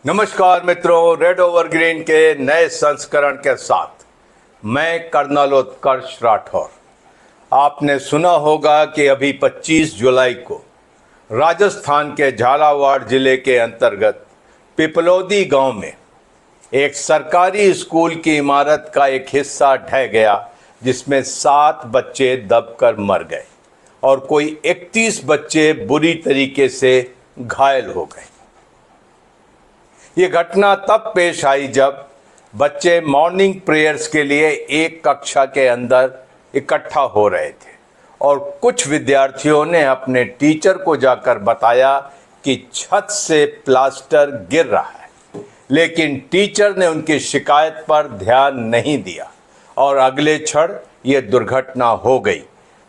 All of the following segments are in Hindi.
नमस्कार मित्रों, रेड ओवर ग्रीन के नए संस्करण के साथ मैं कर्नल उत्कर्ष राठौर। आपने सुना होगा कि अभी 25 जुलाई को राजस्थान के झालावाड़ जिले के अंतर्गत पिपलोदी गांव में एक सरकारी स्कूल की इमारत का एक हिस्सा ढह गया, जिसमें 7 बच्चे दबकर मर गए और कोई 31 बच्चे बुरी तरीके से घायल हो गए। ये घटना तब पेश आई जब बच्चे मॉर्निंग प्रेयर्स के लिए एक कक्षा के अंदर इकट्ठा हो रहे थे और कुछ विद्यार्थियों ने अपने टीचर को जाकर बताया कि छत से प्लास्टर गिर रहा है, लेकिन टीचर ने उनकी शिकायत पर ध्यान नहीं दिया और अगले क्षण ये दुर्घटना हो गई।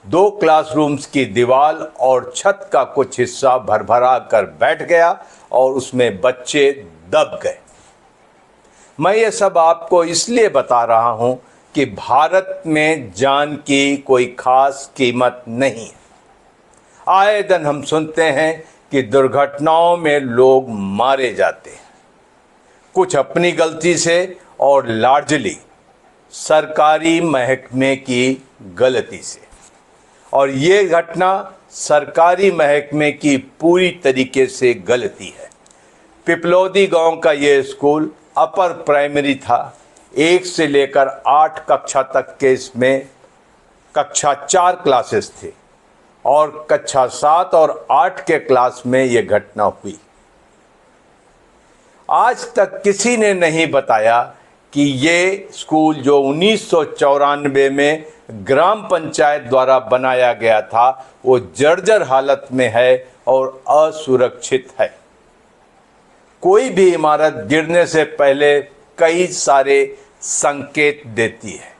2 क्लासरूम्स की दीवार और छत का कुछ हिस्सा भरभरा कर बैठ गया और उसमें बच्चे दब गए। मैं ये सब आपको इसलिए बता रहा हूं कि भारत में जान की कोई खास कीमत नहीं है। आए दिन हम सुनते हैं कि दुर्घटनाओं में लोग मारे जाते हैं, कुछ अपनी गलती से और लार्जली सरकारी महकमे की गलती से। और ये घटना सरकारी महकमे की पूरी तरीके से गलती है। पिपलोदी गांव का ये स्कूल अपर प्राइमरी था। 1 से लेकर 8 कक्षा तक के इसमें कक्षा 4 क्लासेस थे और कक्षा 7 और 8 के क्लास में ये घटना हुई। आज तक किसी ने नहीं बताया कि ये स्कूल जो 1994 में ग्राम पंचायत द्वारा बनाया गया था, वो जर्जर हालत में है और असुरक्षित है। कोई भी इमारत गिरने से पहले कई सारे संकेत देती है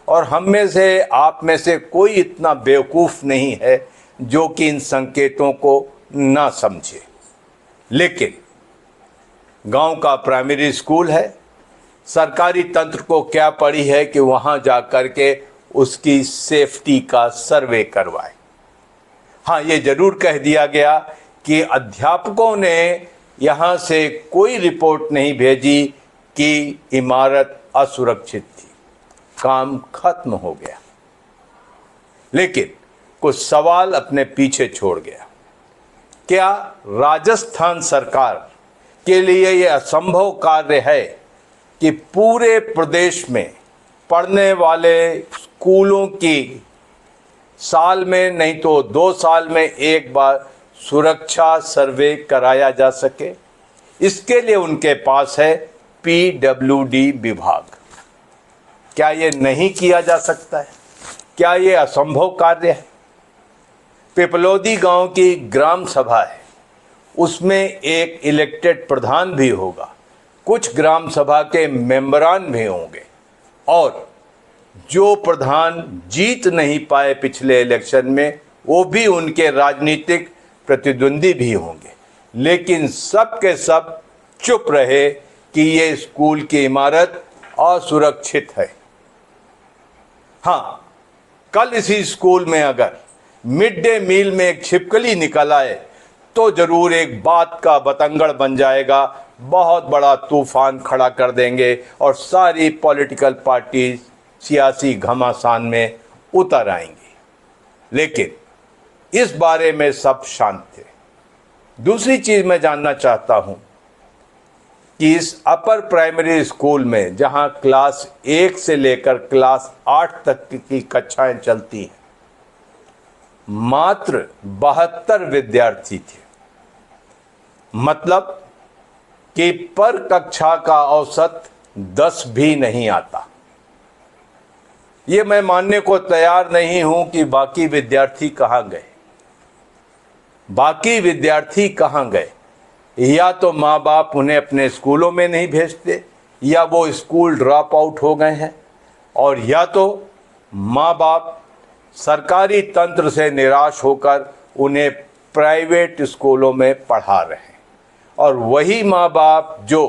और हम में से, आप में से कोई इतना बेवकूफ़ नहीं है जो कि इन संकेतों को ना समझे। लेकिन गांव का प्राइमरी स्कूल है, सरकारी तंत्र को क्या पड़ी है कि वहां जाकर के उसकी सेफ्टी का सर्वे करवाए। हाँ, ये जरूर कह दिया गया कि अध्यापकों ने यहाँ से कोई रिपोर्ट नहीं भेजी कि इमारत असुरक्षित थी। काम खत्म हो गया। लेकिन कुछ सवाल अपने पीछे छोड़ गया। क्या राजस्थान सरकार के लिए यह असंभव कार्य है कि पूरे प्रदेश में पढ़ने वाले स्कूलों की साल में नहीं तो 2 साल में एक बार सुरक्षा सर्वे कराया जा सके? इसके लिए उनके पास है PWD विभाग। क्या ये नहीं किया जा सकता है? क्या ये असंभव कार्य है? पिपलोदी गांव की ग्राम सभा है, उसमें एक इलेक्टेड प्रधान भी होगा, कुछ ग्राम सभा के मेंबरान भी होंगे और जो प्रधान जीत नहीं पाए पिछले इलेक्शन में, वो भी उनके राजनीतिक प्रतिद्वंदी भी होंगे। लेकिन सब के सब चुप रहे कि ये स्कूल की इमारत असुरक्षित है। हाँ, कल इसी स्कूल में अगर मिड डे मील में एक छिपकली निकल आए तो जरूर एक बात का बतंगड़ बन जाएगा, बहुत बड़ा तूफान खड़ा कर देंगे और सारी पॉलिटिकल पार्टी सियासी घमासान में उतर आएंगी। लेकिन इस बारे में सब शांत थे। दूसरी चीज मैं जानना चाहता हूं कि इस अपर प्राइमरी स्कूल में जहां क्लास 1 से लेकर क्लास 8 तक की कक्षाएं चलती हैं, मात्र 72 विद्यार्थी थे। मतलब कि पर कक्षा का औसत 10 भी नहीं आता। ये मैं मानने को तैयार नहीं हूं कि बाकी विद्यार्थी कहां गए। बाकी विद्यार्थी कहां गए? या तो माँ बाप उन्हें अपने स्कूलों में नहीं भेजते, या वो स्कूल ड्रॉप आउट हो गए हैं, और या तो माँ बाप सरकारी तंत्र से निराश होकर उन्हें प्राइवेट स्कूलों में पढ़ा रहे हैं। और वही माँ बाप जो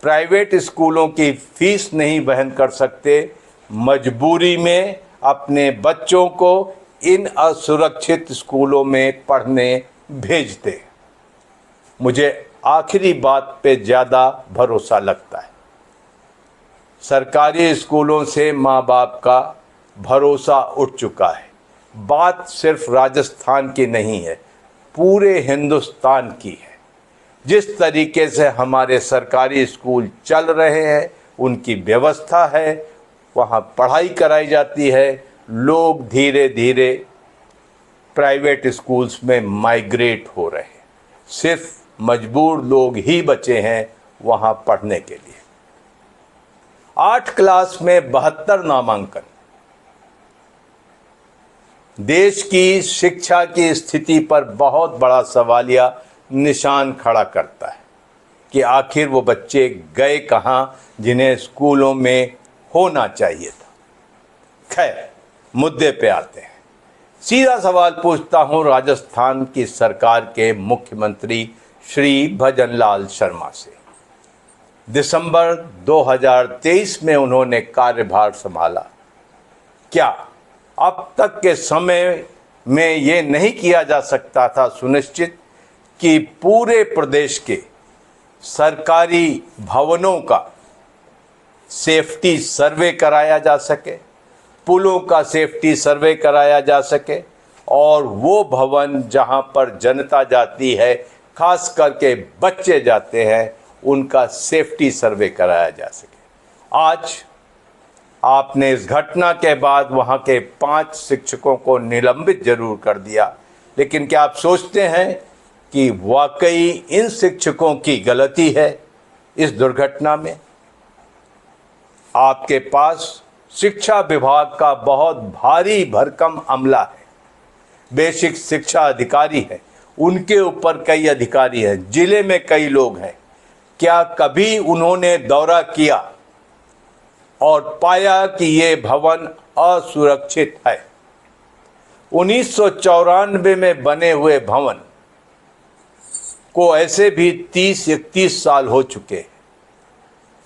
प्राइवेट स्कूलों की फीस नहीं वहन कर सकते, मजबूरी में अपने बच्चों को इन असुरक्षित स्कूलों में पढ़ने भेजते। मुझे आखिरी बात पे ज़्यादा भरोसा लगता है। सरकारी स्कूलों से माँ बाप का भरोसा उठ चुका है। बात सिर्फ राजस्थान की नहीं है, पूरे हिंदुस्तान की है। जिस तरीके से हमारे सरकारी स्कूल चल रहे हैं, उनकी व्यवस्था है, वहाँ पढ़ाई कराई जाती है, लोग धीरे धीरे प्राइवेट स्कूल्स में माइग्रेट हो रहे हैं। सिर्फ मजबूर लोग ही बचे हैं वहाँ पढ़ने के लिए। 8 क्लास में 72 नामांकन देश की शिक्षा की स्थिति पर बहुत बड़ा सवालिया निशान खड़ा करता है कि आखिर वो बच्चे गए कहाँ जिन्हें स्कूलों में होना चाहिए था। खैर, मुद्दे पे आते हैं। सीधा सवाल पूछता हूँ राजस्थान की सरकार के मुख्यमंत्री श्री भजनलाल शर्मा से। दिसंबर 2023 में उन्होंने कार्यभार संभाला। क्या अब तक के समय में ये नहीं किया जा सकता था सुनिश्चित कि पूरे प्रदेश के सरकारी भवनों का सेफ्टी सर्वे कराया जा सके, पुलों का सेफ्टी सर्वे कराया जा सके, और वो भवन जहां पर जनता जाती है, खास करके बच्चे जाते हैं, उनका सेफ्टी सर्वे कराया जा सके। आज आपने इस घटना के बाद वहां के 5 शिक्षकों को निलंबित जरूर कर दिया, लेकिन क्या आप सोचते हैं कि वाकई इन शिक्षकों की गलती है इस दुर्घटना में? आपके पास शिक्षा विभाग का बहुत भारी भरकम अमला है, बेसिक शिक्षा अधिकारी है, उनके ऊपर कई अधिकारी हैं, जिले में कई लोग हैं। क्या कभी उन्होंने दौरा किया और पाया कि ये भवन असुरक्षित है? 1994 में बने हुए भवन को ऐसे भी 30-31 साल हो चुके हैं,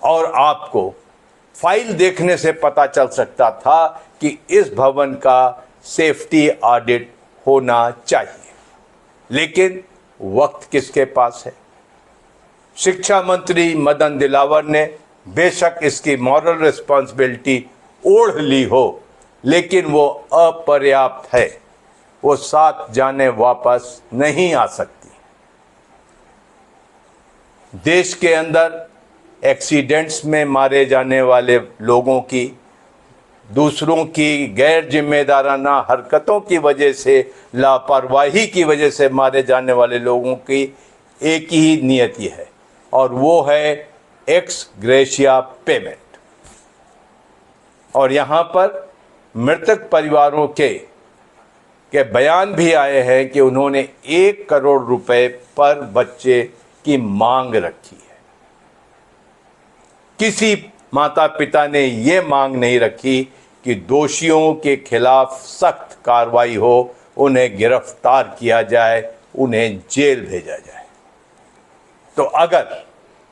और आपको फाइल देखने से पता चल सकता था कि इस भवन का सेफ्टी ऑडिट होना चाहिए। लेकिन वक्त किसके पास है? शिक्षा मंत्री मदन दिलावर ने बेशक इसकी मॉरल रिस्पॉन्सिबिलिटी ओढ़ ली हो, लेकिन वो अपर्याप्त है। वो साथ जाने वापस नहीं आ सकती। देश के अंदर एक्सीडेंट्स में मारे जाने वाले लोगों की, दूसरों की गैर जिम्मेदाराना हरकतों की वजह से, लापरवाही की वजह से मारे जाने वाले लोगों की एक ही नियति है, और वो है एक्स ग्रेशिया पेमेंट। और यहाँ पर मृतक परिवारों के बयान भी आए हैं कि उन्होंने 1 करोड़ रुपए पर बच्चे की मांग रखी है। किसी माता पिता ने ये मांग नहीं रखी कि दोषियों के खिलाफ सख्त कार्रवाई हो, उन्हें गिरफ्तार किया जाए, उन्हें जेल भेजा जाए। तो अगर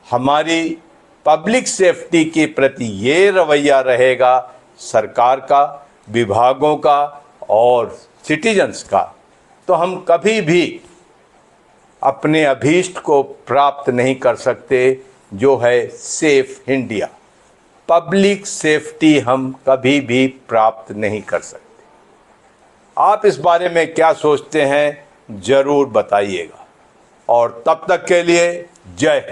हमारी पब्लिक सेफ्टी के प्रति ये रवैया रहेगा सरकार का, विभागों का और सिटीजन्स का, तो हम कभी भी अपने अभीष्ट को प्राप्त नहीं कर सकते, जो है सेफ इंडिया। पब्लिक सेफ्टी हम कभी भी प्राप्त नहीं कर सकते। आप इस बारे में क्या सोचते हैं, ज़रूर बताइएगा। और तब तक के लिए जय हिंद।